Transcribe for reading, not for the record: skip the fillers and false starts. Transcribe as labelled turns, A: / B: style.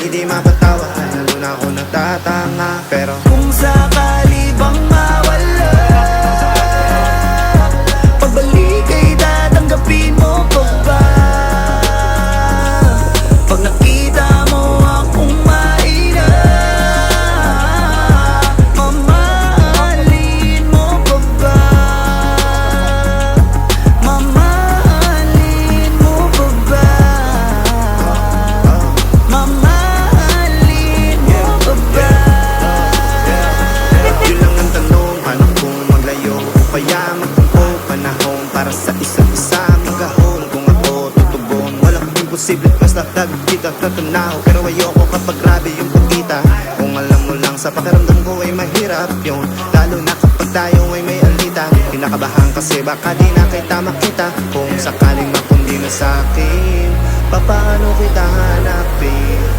A: Hindi mapatawa, lalo na ako nagtatanga. Pero
B: kung sakali bang mawala, pagbalik ay tatanggapin mo pa ba? Pag nakita mo akong mahina, mamahalin mo pa ba? Mamahalin mo pa ba? Mamahalin mo pa ba?
A: yun lang ang tanong, paano kung maglayo o kaya magtampo? Panahon para sa isa't isa, magahon. Kung ako tutugon, walang imposible, basta kita natunaw. Pero ayoko kapag grabe yung pagkita. Kung alam mo lang sa pakiramdam ko ay mahirap yun, lalo na kapag tayo ay may alita. Kinakabahan kasi baka di na kita makita. Kung sakaling makundi na sa'kin, papaano kita hanapin?